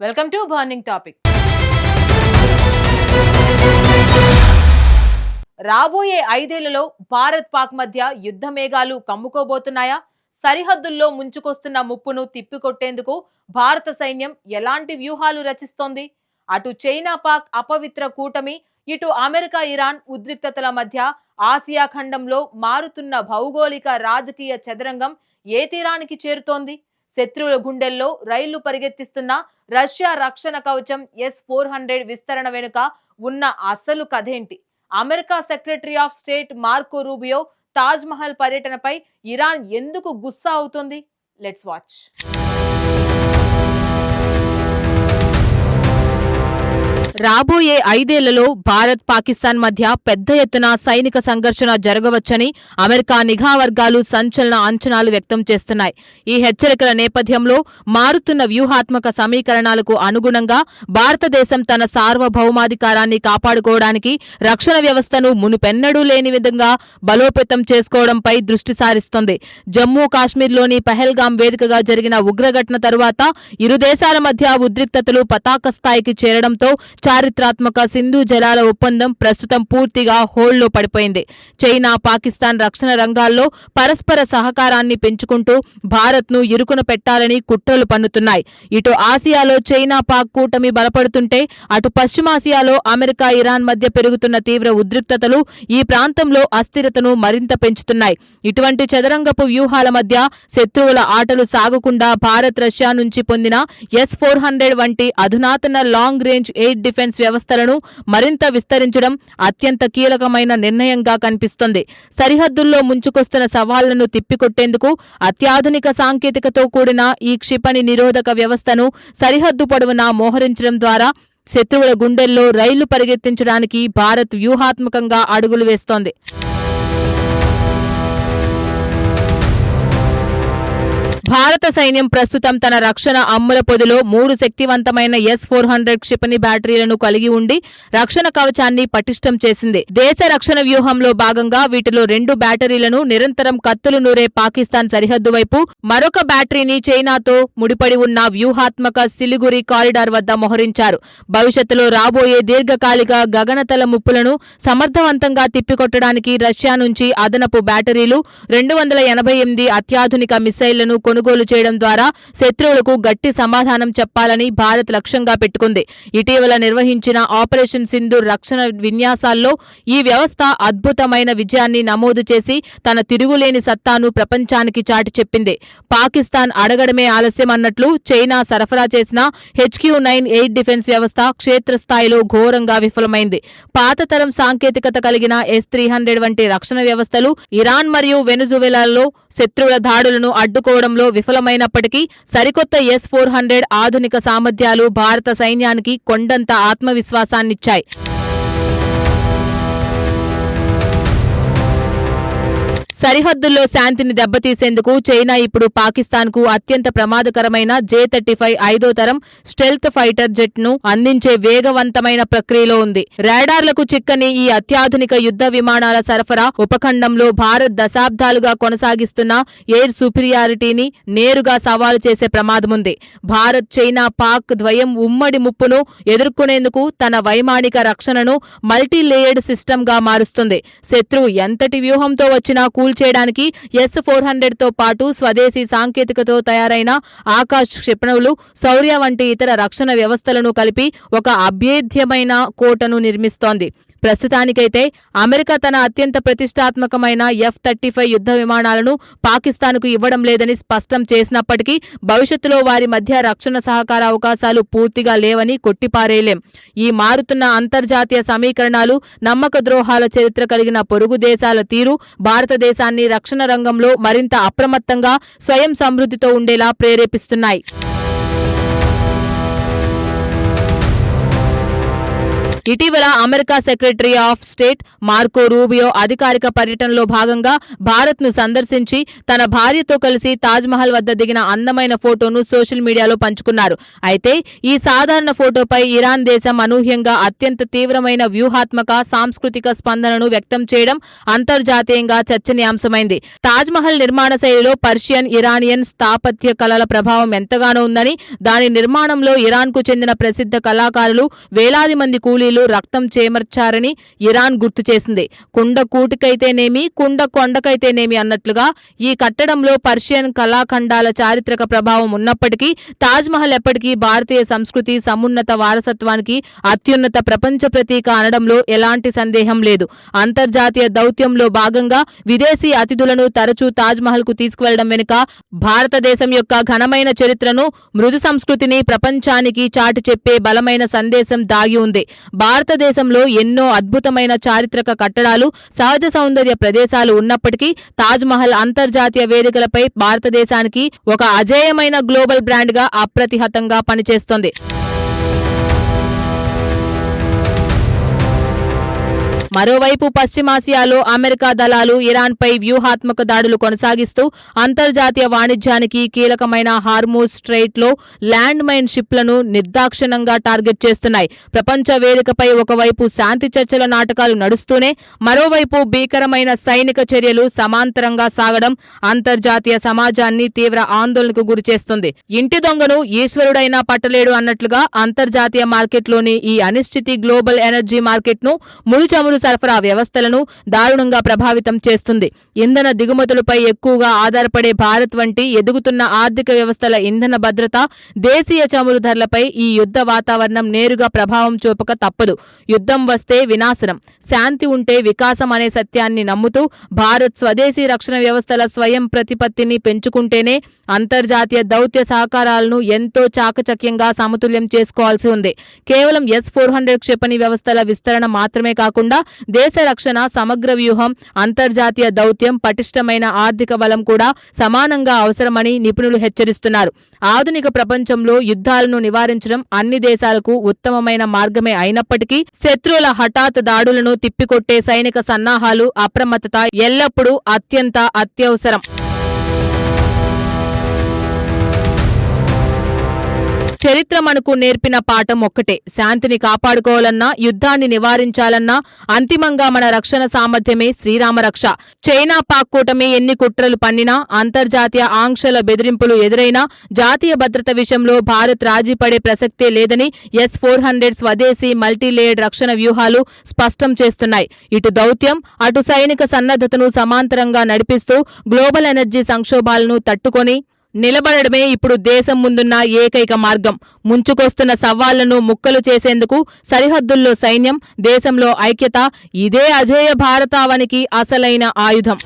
Welcome to burning topic. రాబోయే 5 ఏళ్లలో భారత్ పాక్ మధ్య యుద్ధ మేఘాలు కమ్ముకోబోతున్నాయా? సరిహద్దుల్లో ముంచుకొస్తున్న ముప్పును తిప్పికొట్టేందుకు భారత సైన్యం ఎలాంటి వ్యూహాలు రచిస్తోంది? అటు చైనా పాక్ అపవిత్ర కూటమి, ఇటు అమెరికా ఇరాన్ ఉద్రిక్తతల మధ్య ఆసియా ఖండంలో మారుతున్న భౌగోళిక రాజకీయ చదరంగం ఏ తీరానికి చేరుతోంది? శత్రువుల గుండెల్లో రైళ్లు పరిగెత్తిస్తున్న రష్యా రక్షణ కవచం S-400 విస్తరణ వెనుక ఉన్న అసలు కథేంటి? America secretary of state Marco Rubio Taj Mahal పర్యటనపై ఇరాన్ ఎందుకు గుస్సా అవుతుంది? Let's watch. రాబోయే 5 ఏళ్లలో భారత్ పాకిస్తాన్ మధ్య పెద్ద ఎత్తున సైనిక సంఘర్షణ జరగవచ్చని అమెరికా నిఘా వర్గాలు సంచలన అంచనాలు వ్యక్తం చేస్తున్నాయి. ఈ హెచ్చరికల నేపథ్యంలో మారుతున్న వ్యూహాత్మక సమీకరణాలకు అనుగుణంగా భారతదేశం తన సార్వభౌమాధికారాన్ని కాపాడుకోవడానికి రక్షణ వ్యవస్థను మునుపెన్నడూ లేని విధంగా బలోపేతం చేసుకోవడంపై దృష్టి సారిస్తోంది. జమ్మూ కాశ్మీర్లోని పహల్గాం వేదికగా జరిగిన ఉగ్రఘటన తరువాత ఇరు దేశాల మధ్య ఉద్రిక్తతలు పతాక స్థాయికి చేరడంతో చారిత్రాత్మక సింధు జలాల ఒప్పందం ప్రస్తుతం పూర్తిగా హోల్డ్లో పడిపోయింది. చైనా పాకిస్తాన్ రక్షణ రంగాల్లో పరస్పర సహకారాన్ని పెంచుకుంటూ భారత్ను ఇరుకున పెట్టాలని కుట్రలు పన్నుతున్నాయి. ఇటు ఆసియాలో చైనా పాక్ కూటమి బలపడుతుంటే అటు పశ్చిమాసియాలో అమెరికా ఇరాన్ మధ్య పెరుగుతున్న తీవ్ర ఉద్రిక్తతలు ఈ ప్రాంతంలో అస్థిరతను మరింత పెంచుతున్నాయి. ఇటువంటి చదరంగపు వ్యూహాల మధ్య శత్రువుల ఆటలు సాగకుండా భారత్ రష్యా నుంచి పొందిన S-400 వంటి అధునాతన లాంగ్ రేంజ్ ఎయిర్ డిఫెన్స్ వ్యవస్థలను మరింత విస్తరించడం అత్యంత కీలకమైన నిర్ణయంగా కనిపిస్తోంది. సరిహద్దుల్లో ముంచుకొస్తున్న సవాళ్లను తిప్పికొట్టేందుకు అత్యాధునిక సాంకేతికతో కూడిన ఈ క్షిపణి నిరోధక వ్యవస్థను సరిహద్దు పొడవునా మోహరించడం ద్వారా శత్రువుల గుండెల్లో రైళ్లు పరిగెత్తించడానికి భారత్ వ్యూహాత్మకంగా అడుగులు వేస్తోంది. భారత సైన్యం ప్రస్తుతం తన రక్షణ అమ్ముల పొదిలో 3 శక్తివంతమైన S-400 క్షిపణి బ్యాటరీలను కలిగి ఉండి రక్షణ కవచాన్ని పటిష్టం చేసింది. దేశ రక్షణ వ్యూహంలో భాగంగా వీటిలో 2 బ్యాటరీలను నిరంతరం కత్తులు నూరే పాకిస్తాన్ సరిహద్దు వైపు, మరొక బ్యాటరీని చైనాతో ముడిపడి ఉన్న వ్యూహాత్మక సిలిగురి కారిడార్ వద్ద మోహరించారు. భవిష్యత్తులో రాబోయే దీర్ఘకాలిక గగనతల ముప్పులను సమర్థవంతంగా తిప్పికొట్టడానికి రష్యా నుంచి అదనపు బ్యాటరీలు, 288 అత్యాధునిక మిసైళ్లను కొనుగోలు చేయడం ద్వారా శత్రువులకు గట్టి సమాధానం చెప్పాలని భారత్ లక్ష్యంగా పెట్టుకుంది. ఇటీవల నిర్వహించిన ఆపరేషన్ సింధూర్ రక్షణ విన్యాసాల్లో ఈ వ్యవస్థ అద్భుతమైన విజయాన్ని నమోదు చేసి తన తిరుగులేని సత్తాను ప్రపంచానికి చాటి చెప్పింది. పాకిస్తాన్ అడగడమే ఆలస్యం అన్నట్లు చైనా సరఫరా చేసిన HQ-9 ఎయిర్ డిఫెన్స్ వ్యవస్థ క్షేత్రస్థాయిలో ఘోరంగా విఫలమైంది. పాతతరం సాంకేతికత కలిగిన S-300 వంటి రక్షణ వ్యవస్థలు ఇరాన్ మరియు వెనుజువెలాలో శత్రువుల దాడులను అడ్డుకోవడంలో విఫలమైనప్పటికీ సరికొత్త S-400 ఆధునిక సామర్థ్యాలు భారత సైన్యానికి కొండంత ఆత్మవిశ్వాసాన్నిచ్చాయి. సరిహద్దుల్లో శాంతిని దెబ్బతీసేందుకు చైనా ఇప్పుడు పాకిస్తాన్కు అత్యంత ప్రమాదకరమైన J-35 5వ తరం స్టెల్త్ ఫైటర్ జెట్ ను అందించే వేగవంతమైన ప్రక్రియలో ఉంది. రాడార్లకు చిక్కని ఈ అత్యాధునిక యుద్ధ విమానాల సరఫరా ఉపఖండంలో భారత్ దశాబ్దాలుగా కొనసాగిస్తున్న ఎయిర్ సుపీరియారిటీని నేరుగా సవాలు చేసే ప్రమాదముంది. భారత్ చైనా పాక్ ద్వయం ఉమ్మడి ముప్పును ఎదుర్కొనేందుకు తన వైమానిక రక్షణను మల్టీ లేయర్డ్ సిస్టమ్ గా మారుస్తుంది. శత్రువు ఎంతటి వ్యూహంతో వచ్చినా చేయడానికి S-400తో పాటు స్వదేశీ సాంకేతికతో తయారైన ఆకాశ్ క్షిపణులు, శౌర్య వంటి ఇతర రక్షణ వ్యవస్థలను కలిపి ఒక అభేద్యమైన కోటను నిర్మిస్తోంది. ప్రస్తుతానికైతే అమెరికా తన అత్యంత ప్రతిష్టాత్మకమైన F-35 యుద్ధ విమానాలను పాకిస్తాన్కు ఇవ్వడం లేదని స్పష్టం చేసినప్పటికీ భవిష్యత్తులో వారి మధ్య రక్షణ సహకార అవకాశాలు పూర్తిగా లేవని కొట్టిపారేయలేం. ఈ మారుతున్న అంతర్జాతీయ సమీకరణాలు, నమ్మక ద్రోహాల చరిత్ర కలిగిన పొరుగు దేశాల తీరు భారతదేశాన్ని రక్షణ రంగంలో మరింత అప్రమత్తంగా, స్వయం సమృద్ధితో ఉండేలా ప్రేరేపిస్తున్నాయి. ఇటీవల America secretary of state Marco Rubio అధికారిక పర్యటనలో భాగంగా భారత్ను సందర్శించి తన భార్యతో కలిసి తాజ్మహల్ వద్ద దిగిన అందమైన ఫోటోను సోషల్ మీడియాలో పంచుకున్నారు. అయితే ఈ సాధారణ ఫోటోపై ఇరాన్ దేశం అనూహ్యంగా అత్యంత తీవ్రమైన వ్యూహాత్మక సాంస్కృతిక స్పందనను వ్యక్తం చేయడం అంతర్జాతీయంగా చర్చనీయాంశమైంది. తాజ్మహల్ నిర్మాణ శైలిలో పర్షియన్, ఇరానియన్ స్థాపత్య కళల ప్రభావం ఎంతగానో ఉందని, దాని నిర్మాణంలో ఇరాన్కు చెందిన ప్రసిద్ధ కళాకారులు, వేలాది మంది కూలీలు రక్తం చేమర్చారని ఇరాన్ గుర్తు చేసింది. కుండ కూటికైతేనేమి, కుండ కొండకైతేనేమి అన్నట్లుగా ఈ కట్టడంలో పర్షియన్ కళాఖండాల చారిత్రక ప్రభావం ఉన్నప్పటికీ తాజ్మహల్ ఎప్పటికీ భారతీయ సంస్కృతి సమున్నత వారసత్వానికి అత్యున్నత ప్రపంచ ప్రతీక అనడంలో ఎలాంటి సందేహం లేదు. అంతర్జాతీయ దౌత్యంలో భాగంగా విదేశీ అతిథులను తరచూ తాజ్మహల్ కు తీసుకువెళ్లడం వెనుక భారతదేశం యొక్క ఘనమైన చరిత్రను, మృదు సంస్కృతిని ప్రపంచానికి చాటి చెప్పే బలమైన సందేశం దాగి ఉంది. భారతదేశంలో ఎన్నో అద్భుతమైన చారిత్రక కట్టడాలు, సహజ సౌందర్య ప్రదేశాలు ఉన్నప్పటికీ తాజ్మహల్ అంతర్జాతీయ వేదికలపై భారతదేశానికి ఒక అజేయమైన గ్లోబల్ బ్రాండ్ గా అప్రతిహతంగా పనిచేస్తోంది. మరోవైపు పశ్చిమాసియాలో అమెరికా దళాలు ఇరాన్పై వ్యూహాత్మక దాడులు కొనసాగిస్తూ అంతర్జాతీయ వాణిజ్యానికి కీలకమైన హార్మూజ్ స్ట్రెయిట్లో ల్యాండ్ మైన్ షిప్లను నిర్దాక్షిణ్యంగా టార్గెట్ చేస్తున్నాయి. ప్రపంచ వేదికపై ఒకవైపు శాంతి చర్చల నాటకాలు నడుస్తూనే మరోవైపు భీకరమైన సైనిక చర్యలు సమాంతరంగా సాగడం అంతర్జాతీయ సమాజాన్ని తీవ్ర ఆందోళనకు గురిచేస్తుంది. ఇంటి దొంగను ఈశ్వరుడైనా పట్టలేడు అన్నట్లుగా అంతర్జాతీయ మార్కెట్లోని ఈ అనిశ్చితి గ్లోబల్ ఎనర్జీ మార్కెట్ను, ముడి చమురు సరఫరా వ్యవస్థలను దారుణంగా ప్రభావితం చేస్తుంది. ఇంధన దిగుమతులపై ఎక్కువగా ఆధారపడే భారత్ వంటి ఎదుగుతున్న ఆర్థిక వ్యవస్థల ఇంధన భద్రత, దేశీయ చమురు ధరలపై ఈ యుద్ధ వాతావరణం నేరుగా ప్రభావం చూపక తప్పదు. యుద్ధం వస్తే వినాశనం, శాంతి ఉంటే వికాసం అనే సత్యాన్ని నమ్ముతూ భారత్ స్వదేశీ రక్షణ వ్యవస్థల స్వయం ప్రతిపత్తిని పెంచుకుంటేనే అంతర్జాతీయ దౌత్య సహకారాలను ఎంతో చాకచక్యంగా సమతుల్యం చేసుకోవాల్సి ఉంది. కేవలం S-400 క్షిపణి వ్యవస్థల విస్తరణ మాత్రమే కాకుండా దేశ రక్షణ సమగ్ర వ్యూహం, అంతర్జాతీయ దౌత్యం, పటిష్టమైన ఆర్థిక బలం కూడా సమానంగా అవసరమని నిపుణులు హెచ్చరిస్తున్నారు. ఆధునిక ప్రపంచంలో యుద్ధాలను నివారించడం అన్ని దేశాలకు ఉత్తమమైన మార్గమే అయినప్పటికీ శత్రువుల హఠాత్ దాడులను తిప్పికొట్టే సైనిక సన్నాహాలు, అప్రమత్తత ఎల్లప్పుడూ అత్యంత అత్యవసరం. చరిత్ర మనకు నేర్పిన పాఠం ఒక్కటే: శాంతిని కాపాడుకోవాలన్నా, యుద్ధాన్ని నివారించాలన్నా అంతిమంగా మన రక్షణ సామర్థ్యమే శ్రీరామరక్ష. చైనా పాక్ కూటమి ఎన్ని కుట్రలు పన్నినా, అంతర్జాతీయ ఆంక్షల బెదిరింపులు ఎదురైనా జాతీయ భద్రత విషయంలో భారత్ రాజీ పడే ప్రసక్తే లేదని S-400 స్వదేశీ మల్టీలేయర్డ్ రక్షణ వ్యూహాలు స్పష్టం చేస్తున్నాయి. ఇటు దౌత్యం, అటు సైనిక సన్నద్ధతను సమాంతరంగా నడిపిస్తూ గ్లోబల్ ఎనర్జీ సంక్షోభాలను తట్టుకొని నిలబడడమే ఇప్పుడు దేశం ముందున్న ఏకైక మార్గం. ముంచుకొస్తున్న సవాళ్లను ముక్కలు చేసేందుకు సరిహద్దుల్లో సైన్యం, దేశంలో ఐక్యత, ఇదే అజేయ భారతావనికి అసలైన ఆయుధం.